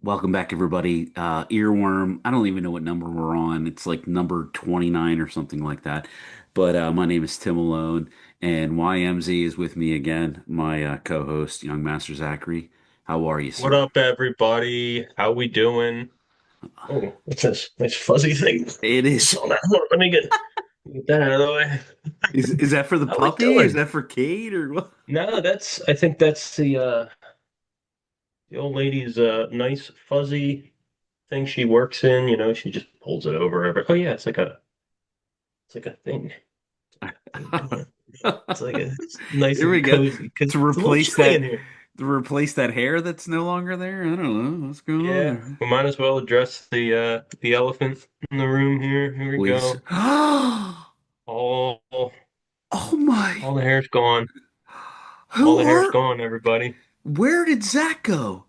Welcome back, everybody. Earworm. I don't even know what number we're on. It's like number 29 or something like that. But my name is Tim Malone, and YMZ is with me again, my co-host, Young Master Zachary. How are you, What sir? up, everybody? How we doing? Oh, what's this nice fuzzy thing? It I is. saw that. Hold on, let me get that out of the way. Is that for the How we puppy? Is doing? that for Kate or what? No, I think that's the old lady's nice fuzzy thing she works in. She just pulls it over every. Oh yeah, it's like a thing. Come on. It's nice Here we and go. cozy because To it's a little replace chilly in that, here. to replace that hair that's no longer there. I don't know what's going on Yeah, there. we might as well address the elephant in the room here. Here we Please. go. All Oh my. all the hair's gone. All Who the hair's are? gone, everybody. Where did Zach go?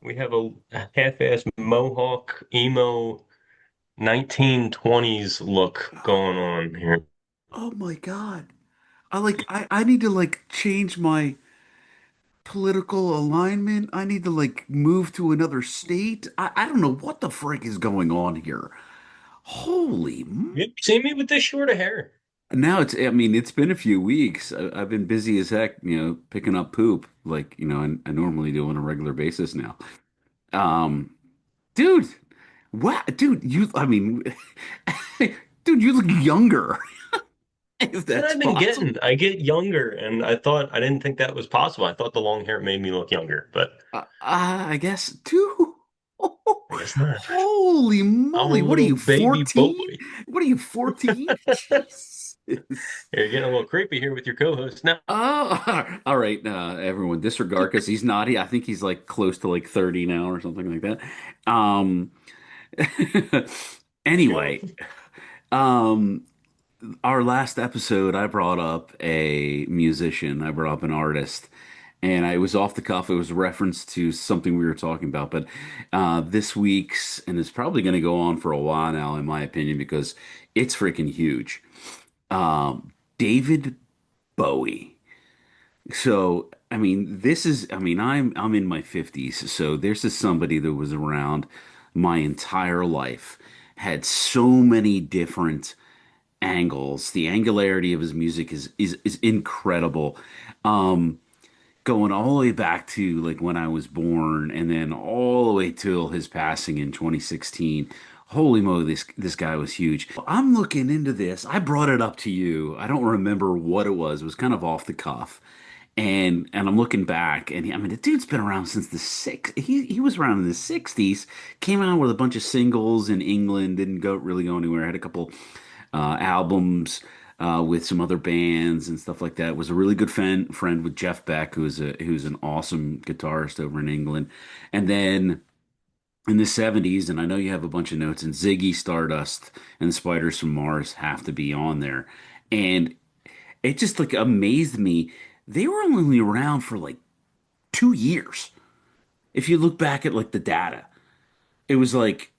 We have a half-ass mohawk emo 1920s look going on here. Oh my God. I need to like change my political alignment. I need to like move to another state. I don't know what the frick is going on here. Holy. You see me with this short of hair. Now I mean, it's been a few weeks. I've been busy as heck, picking up poop like, I normally do on a regular basis now. Um, dude, what, dude, I mean, dude, you look younger, if That's what that's I've been possible. getting. I get younger, and I didn't think that was possible. I thought the long hair made me look younger, but I guess, dude. I guess not. Holy I'm a moly, what are little you, baby 14? boy. What are you, 14? Jesus. You're getting a little creepy here with your co-host. Now, Oh, all right, everyone, disregard because he's naughty. I think he's like close to like 30 now or something like that. Um, let's go. anyway, um, our last episode, I brought up a musician, I brought up an artist, and I was off the cuff. It was a reference to something we were talking about. But this week's, and it's probably going to go on for a while now, in my opinion, because it's freaking huge. David Bowie. So, I mean, I'm in my 50s, so this is somebody that was around my entire life, had so many different angles. The angularity of his music is incredible. Um, Going all the way back to like when I was born, and then all the way till his passing in 2016. Holy moly, this guy was huge. I'm looking into this. I brought it up to you. I don't remember what it was. It was kind of off the cuff. And I'm looking back, and I mean, the dude's been around since the six. He was around in the '60s. Came out with a bunch of singles in England. Didn't really go anywhere. Had a couple albums with some other bands and stuff like that. Was a really good friend with Jeff Beck, who's an awesome guitarist over in England. And then in the '70s, and I know you have a bunch of notes, and Ziggy Stardust and the Spiders from Mars have to be on there. And it just like amazed me. They were only around for like 2 years. If you look back at like the data, it was like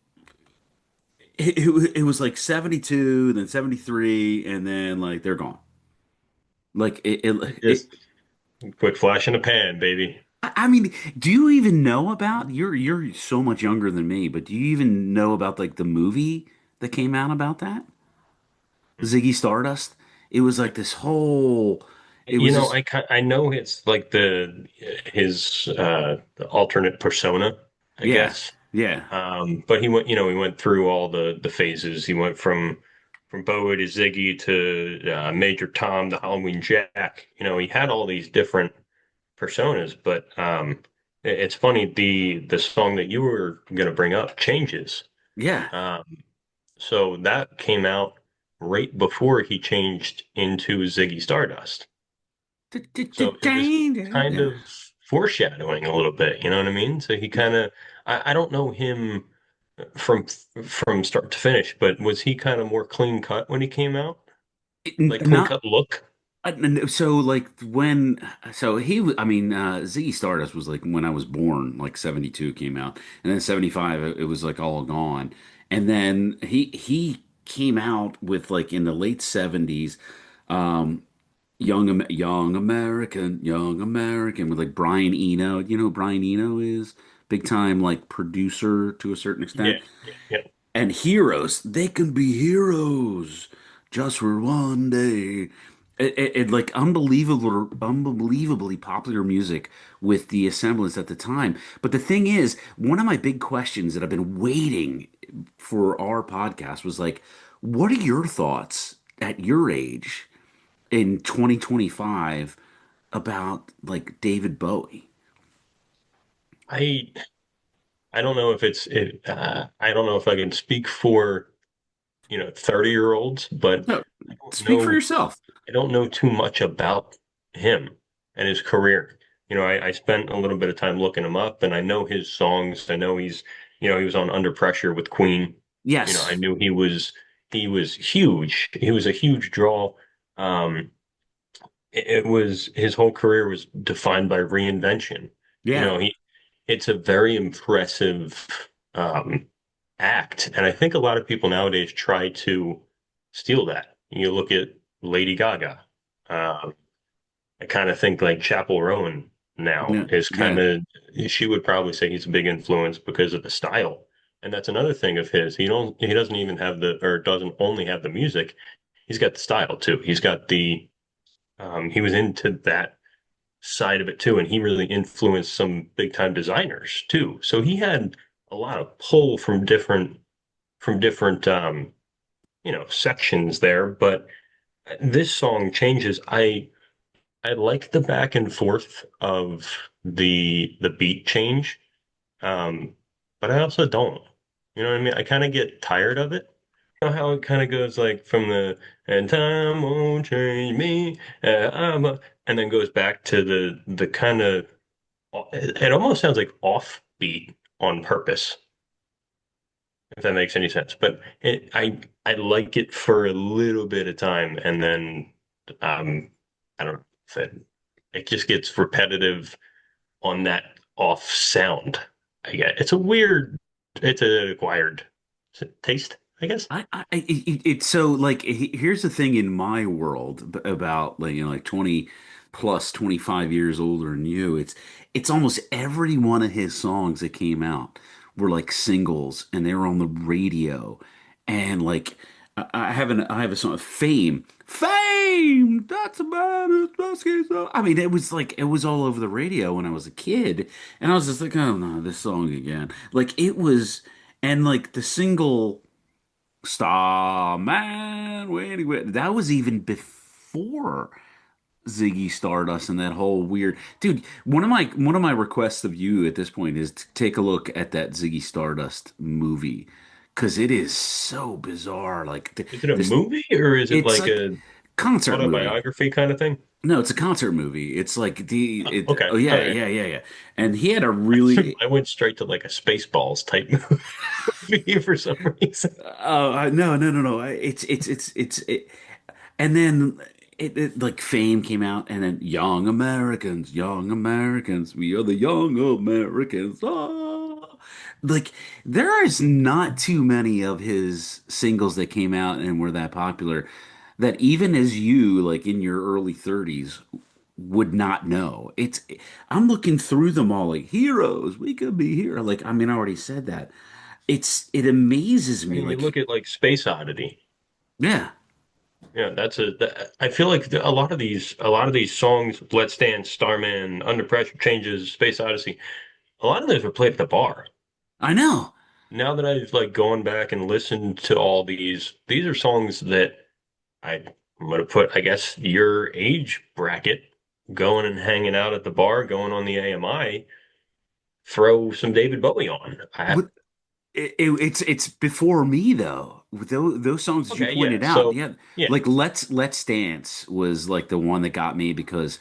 it was like 72, then 73, and then like they're gone. Like Just quick flash in the pan, baby. I mean, do you even know about you're so much younger than me, but do you even know about like the movie that came out about that? Ziggy Stardust? It was like this whole it was this I know it's like the alternate persona, I yeah, guess. yeah. But he went through all the phases. He went from Bowie to Ziggy to Major Tom to Halloween Jack. He had all these different personas, but it's funny the song that you were going to bring up changes. Yeah. Um, so that came out right before he changed into Ziggy Stardust. So it was kind Yeah. of foreshadowing a little bit, you know what I mean? So he kind of, I don't know him from from start to finish, but was he kind of more clean cut when he came out? Like clean Not cut look? so like when so he was I mean Ziggy Stardust was like when I was born like 72 came out, and then 75 it was like all gone, and then he came out with like in the late 70s, um young American with like Brian Eno. You know who Brian Eno is? big time like producer to a certain Yeah, extent. yeah, yeah. And heroes, they can be heroes just for one day. Like unbelievably popular music with the assemblance at the time. But the thing is, one of my big questions that I've been waiting for our podcast was like, what are your thoughts at your age in 2025 about like David Bowie? I I don't know if I don't know if I can speak for 30-year-olds, but No, I don't speak for know yourself. I don't know too much about him and his career. I spent a little bit of time looking him up, and I know his songs. I know he was on Under Pressure with Queen. I Yes. knew he was huge. He was a huge draw. Um, it was his whole career was defined by reinvention. You Yeah. know, he it's a very impressive um, act, and I think a lot of people nowadays try to steal that. You look at Lady Gaga. Uh, I kind of think like Chapel Roan now Yeah. is kind Yeah. of she would probably say he's a big influence because of the style. And that's another thing of his. He doesn't even have the or doesn't only have the music. He's got the style too. He's got the he was into that side of it too, and he really influenced some big time designers too. So he had a lot of pull from different sections there. But this song changes. I like the back and forth of the beat change, um, but I also don't. You know what I mean? I kind of get tired of it. You know how it kind of goes like from the and time won't change me, and then goes back to the kind of it almost sounds like offbeat on purpose, if that makes any sense. But I like it for a little bit of time, and then um, I don't know if it just gets repetitive on that off sound. I get it's an acquired taste, I guess. It's so like here's the thing in my world about like 20 plus 25 years older than you. It's almost every one of his songs that came out were like singles and they were on the radio. And like I have a song, Fame, that's about it, so I mean, it was like it was all over the radio when I was a kid, and I was just like, oh no, this song again. Like it was, and like the single Starman, that was even before Ziggy Stardust and that whole weird dude. One of my requests of you at this point is to take a look at that Ziggy Stardust movie because it is so bizarre. Like Is it a this, movie or is it it's like like a concert movie. autobiography kind of thing? No, it's a concert movie. It's like Oh, okay, oh all yeah, right. yeah, yeah, yeah. And he had a really I went straight to like a Spaceballs type movie for some reason. no, no, no, no. And then like Fame came out, and then Young Americans, we are the Young Americans. Ah. Like there is not too many of his singles that came out and were that popular that even as you, like in your early 30s, would not know. I'm looking through them all like heroes. We could be here. Like I mean, I already said that. It amazes I me. mean, you Like look at like Space Oddity. yeah, Yeah, I feel like a lot of these songs, Let's Dance, Starman, Under Pressure, Changes, Space Odyssey, a lot of those were played at the bar. I know. Now that I've like gone back and listened to all these are songs that I'm gonna put, I guess, your age bracket, going and hanging out at the bar, going on the AMI, throw some David Bowie on. It's before me though. With those songs that you Okay, yeah. pointed out, So yeah, yeah, like Let's Dance was like the one that got me because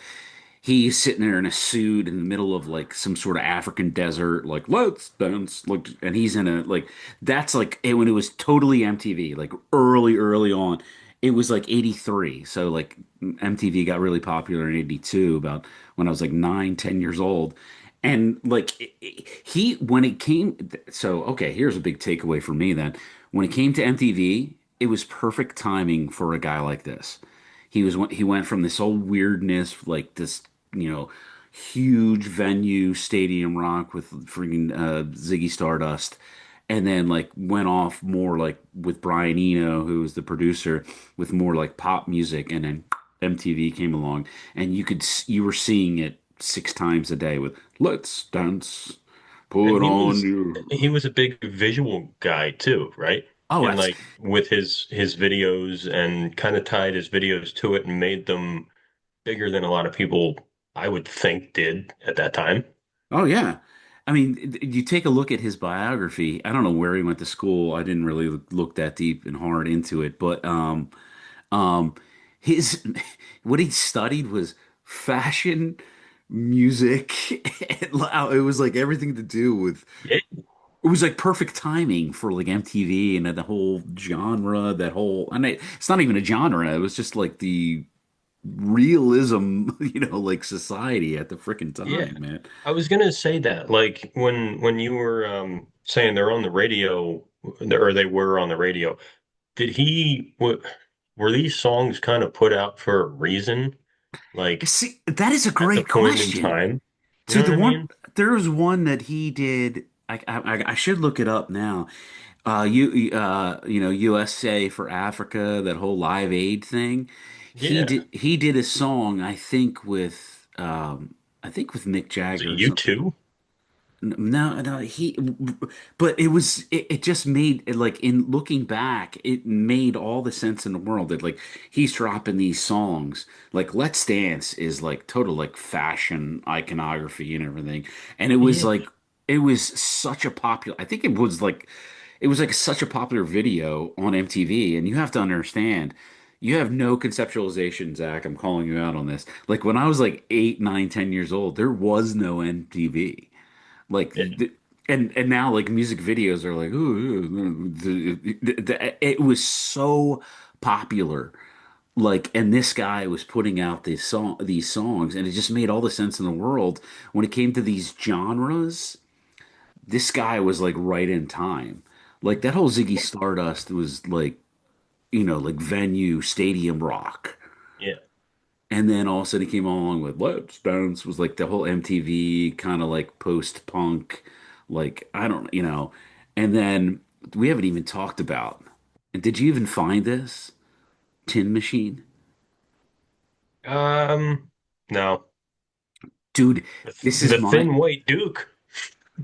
he's sitting there in a suit in the middle of like some sort of African desert, like let's dance, like, and he's in a like that's like when it was totally MTV, like early on. It was like 83, so like MTV got really popular in 82, about when I was like 9, 10 years old. And like he, when it came, so okay, here's a big takeaway for me then. When it came to MTV, it was perfect timing for a guy like this. He went from this old weirdness, like this, you know, huge venue, stadium rock with freaking Ziggy Stardust, and then like went off more like with Brian Eno, who was the producer, with more like pop music, and then MTV came along, and you were seeing it 6 times a day with "Let's Dance." And Put on your. he was a big visual guy too, right? Oh, And that's like with his videos and kind of tied his videos to it and made them bigger than a lot of people I would think did at that time. oh yeah. I mean, you take a look at his biography. I don't know where he went to school. I didn't really look that deep and hard into it, but um, his what he studied was fashion, music. It was like everything to do with. Yeah, It was like perfect timing for like MTV and the whole genre. That whole, and it's not even a genre. It was just like the realism, like society at the freaking yeah. time, man. I was gonna say that, like when you were saying they're on the radio or they were on the radio, did were these songs kind of put out for a reason? Like See, that is a at the great point in question. time? You So know what I mean? there was one that he did. I should look it up now. USA for Africa, that whole Live Aid thing. Yeah. He did a song, I think with Mick Was it Jagger or you something. too? No, no, but it just made it, like, in looking back, it made all the sense in the world that like he's dropping these songs. Like Let's Dance is like total like fashion iconography and everything. And Yeah. it was such a popular, I think it was like such a popular video on MTV. And you have to understand, you have no conceptualization, Zach. I'm calling you out on this. Like when I was like 8, 9, 10 years old, there was no MTV. Like Yeah. and now like music videos are like, ooh, it was so popular. Like, and this guy was putting out these songs, and it just made all the sense in the world when it came to these genres. This guy was like right in time. Like that whole Ziggy Stardust was like, like venue stadium rock. Yeah. And then all of a sudden he came along with Let's Dance, was like the whole MTV kind of like post-punk, like I don't, And then we haven't even talked about. And did you even find this Tin Machine? No. Dude, this is The my Thin White Duke.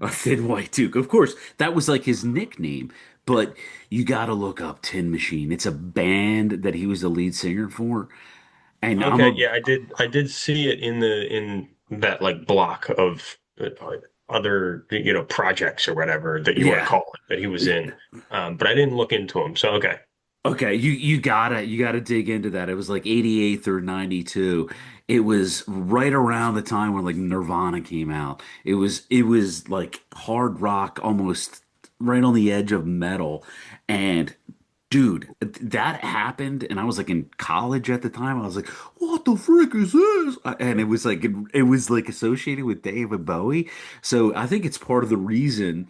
a Thin White Duke. Of course, that was like his nickname, but you got to look up Tin Machine. It's a band that he was the lead singer for. And I'm Okay, a yeah, I did see it in that like block of other projects or whatever that you want to yeah. call it that he was in. But I didn't look into him. So okay. Okay, you gotta dig into that. It was like 88 or 92. It was right around the time when like Nirvana came out. It was like hard rock, almost right on the edge of metal. And dude, that happened, and I was like in college at the time. I was like, "What the frick is this?" And it was like associated with David Bowie. So I think it's part of the reason,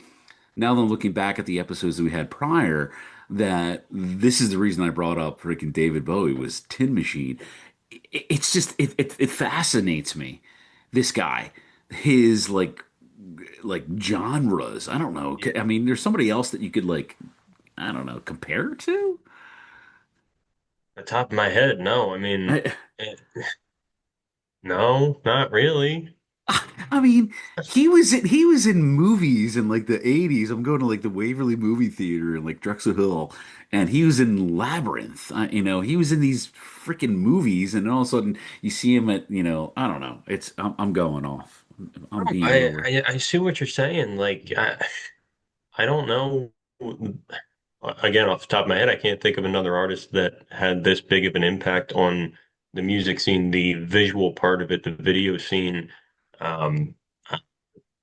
now that I'm looking back at the episodes that we had prior, that this is the reason I brought up freaking David Bowie was Tin Machine. It's just it fascinates me. This guy, his like genres. I don't know. Yeah. I mean, there's somebody else that you could like, I don't know, compare to. The top of my head, no. I mean, I, eh, no, not really. I mean, he was in movies in like the 80s. I'm going to like the Waverly Movie Theater in like Drexel Hill, and he was in Labyrinth. He was in these freaking movies, and all of a sudden you see him at, I don't know. I'm going off. I'm No, being I, over. I I see what you're saying. Like I don't know. Again, off the top of my head, I can't think of another artist that had this big of an impact on the music scene, the visual part of it, the video scene, um,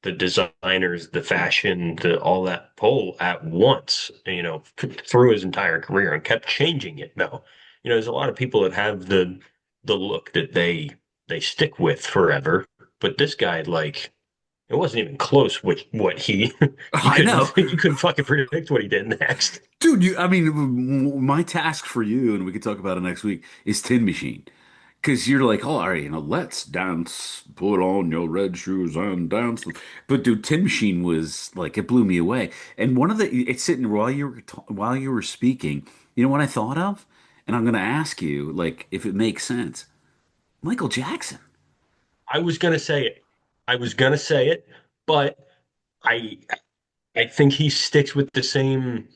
the designers, the fashion, all that pull at once, through his entire career and kept changing it though. There's a lot of people that have the look that they stick with forever, but this guy, like, it wasn't even close with what he you I couldn't know. you couldn't fucking predict what he did next. Dude, I mean, my task for you, and we could talk about it next week, is Tin Machine. Because you're like, oh, all right, let's dance, put on your red shoes and dance. But dude, Tin Machine was like, it blew me away. And it's sitting while you were speaking. You know what I thought of? And I'm gonna ask you, like, if it makes sense. Michael Jackson. I was gonna say it. I was gonna say it, but I I think he sticks with the same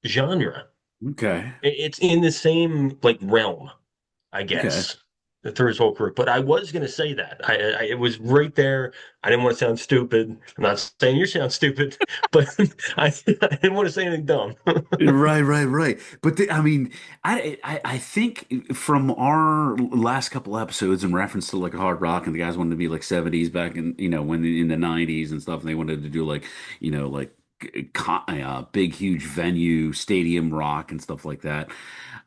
genre. Okay. It's in the same like realm, I Okay. guess, through his whole career. But I was gonna say that. It was right there. I didn't want to sound stupid. I'm not saying you sound stupid, but I didn't want to say anything dumb. Right, right, right. But I mean, I think from our last couple episodes in reference to like hard rock and the guys wanted to be like 70s back in, when in the 90s and stuff, and they wanted to do like, like big, huge venue, stadium rock and stuff like that.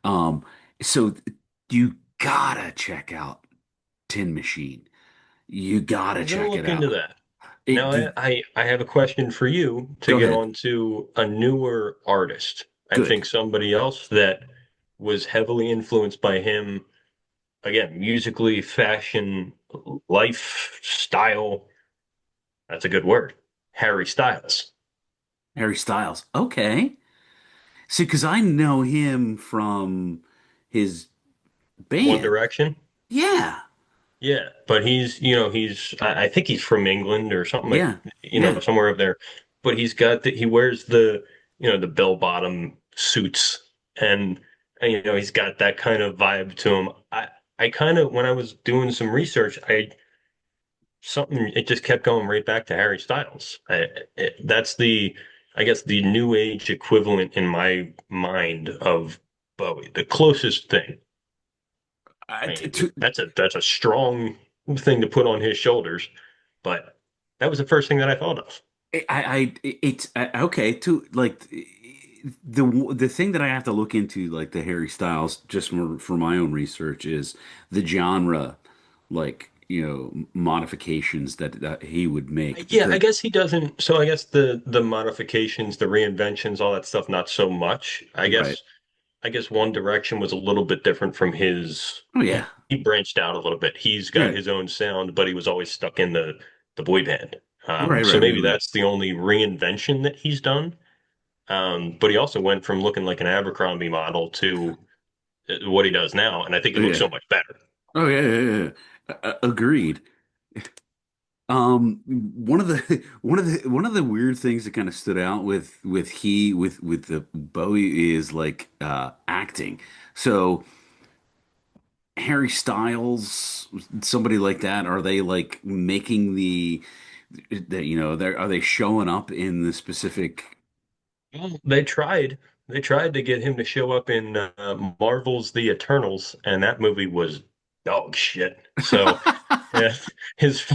Um, so you gotta check out Tin Machine. You gotta I'm gonna check it look into out. that. It, Now, dude, I have a question for you to go get ahead. on to a newer artist. I Good. think somebody else that was heavily influenced by him, again, musically, fashion, lifestyle. That's a good word. Harry Styles. Harry Styles. Okay. See, because I know him from his One band. Direction. Yeah, Yeah, but I think he's from England or something like, yeah, yeah. somewhere up there. But he wears the bell-bottom suits and he's got that kind of vibe to him. I kind of when I was doing some research, it just kept going right back to Harry Styles. That's I guess the new age equivalent in my mind of Bowie, the closest thing. I, I t- mean, to, that's a strong thing to put on his shoulders, but that was the first thing that I thought of. it's okay. To like the thing that I have to look into, like the Harry Styles, just for my own research, is the genre, like modifications that he would make Yeah, I because guess he doesn't. So I guess the modifications, the reinventions, all that stuff, not so much. right. I guess One Direction was a little bit different from his. Oh yeah, He branched out a little bit. He's got right, his own sound, but he was always stuck in the boy band. right, So right, right, maybe right. that's the only reinvention that he's done. But he also went from looking like an Abercrombie model to what he does now, and I think he Oh looks yeah, so much better. oh yeah, yeah, yeah. Agreed. One of the one of the weird things that kind of stood out with the Bowie is like acting. So Harry Styles, somebody like that, are they like making are they showing up in the specific? Well, they tried to get him to show up in Marvel's The Eternals, and that movie was dog shit. So yeah, his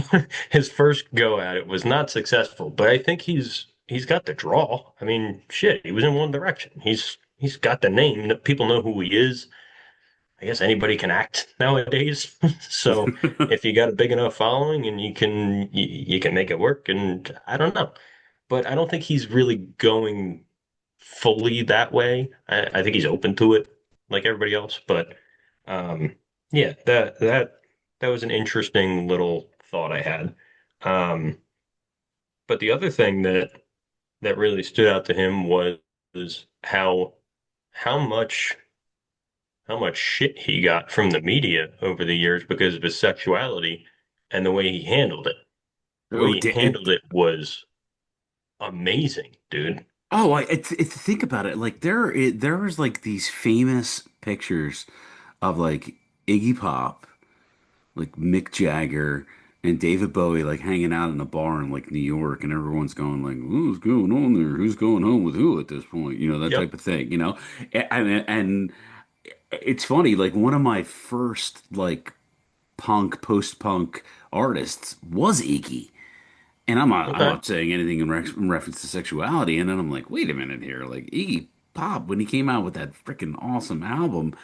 his first go at it was not successful, but I think he's got the draw. I mean, shit, he was in One Direction. He's got the name. People know who he is. I guess anybody can act nowadays. So if you got a big enough following and you can make it work, and I don't know, but I don't think he's really going fully that way. I think he's open to it like everybody else, but um, yeah, that was an interesting little thought I had. Um, but the other thing that really stood out to him was how much how much shit he got from the media over the years because of his sexuality and the way he handled it. The way Oh, he handled it was amazing, dude. think about it. Like there was like these famous pictures of like Iggy Pop, like Mick Jagger and David Bowie like hanging out in a bar in like New York, and everyone's going like, "Who's going on there? Who's going home with who at this point?" That Yep. type of thing. And it's funny. Like one of my first like post-punk artists was Iggy. And I'm Okay. not saying anything in reference to sexuality. And then I'm like, wait a minute here. Like Iggy Pop, when he came out with that freaking awesome album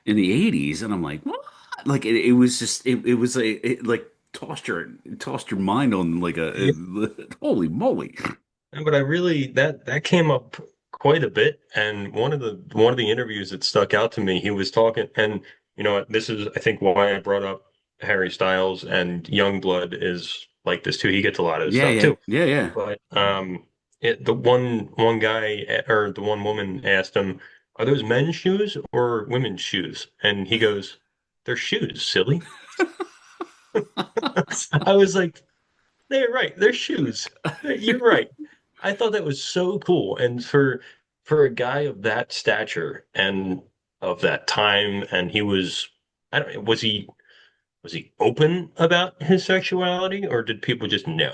in the 80s, and I'm like, what? Like it was just it was like tossed your mind on like holy moly. But I really that came up quite a bit, and one of the interviews that stuck out to me, he was talking, and you know, this is, I think, why I brought up Harry Styles and Youngblood is like this too. He gets a lot of this Yeah, stuff yeah, too. yeah, yeah. But the one guy or the one woman asked him, "Are those men's shoes or women's shoes?" And he goes, "They're shoes, silly." I was like, "They're right. They're shoes. You're right." I thought that was so cool, and for a guy of that stature and of that time, and he was, I don't, was he open about his sexuality, or did people just know?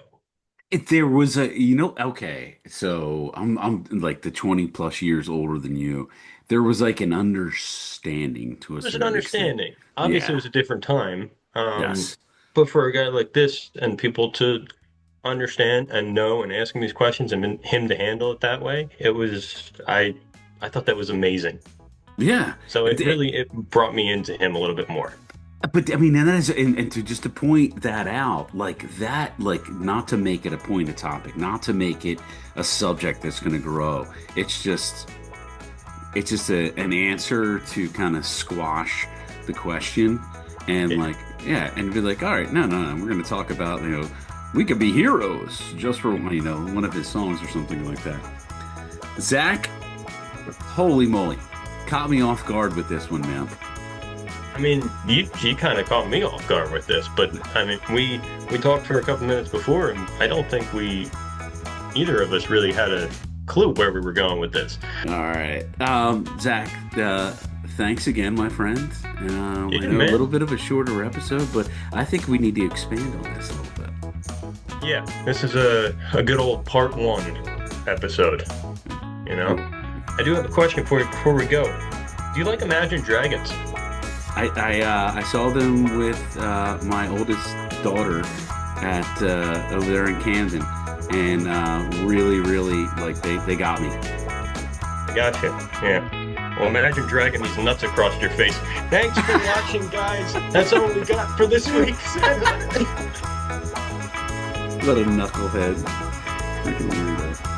There was a, okay, so I'm like the 20 plus years older than you. There was like an understanding to a There's an certain extent. understanding. Obviously, it Yeah. was a different time. Yes. But for a guy like this and people to understand and know and asking these questions and then him to handle it that way, it was I thought that was amazing. Yeah. So it brought me into him a little bit more. But I mean, and that is, and to just to point that out, like that, like not to make it a point of topic, not to make it a subject that's going to grow. It's just, an answer to kind of squash the question, and Yeah. like, yeah, and be like, all right, no, no, no, we're going to talk about, we could be heroes just for, one of his songs or something like that. Zach, holy moly, caught me off guard with this one, man. I mean, you kind of caught me off guard with this, but I mean, we talked for a couple minutes before, and I don't think we either of us really had a clue where we were going with this. All right. Zach, thanks again, my friend. I Yeah, know a little man. bit of a shorter episode, but I think we need to expand on this a little bit. Yeah, this is a good old part one episode. You know, Cool. I do have a question for you before we go. Do you like Imagine Dragons? I saw them with my oldest daughter at over there in Camden, and really, really, like they got me. I got you. Yeah. Well, imagine dragging these nuts across your face. Thanks for watching, guys. That's all we got for this week. What a knucklehead. Freaking weirdo.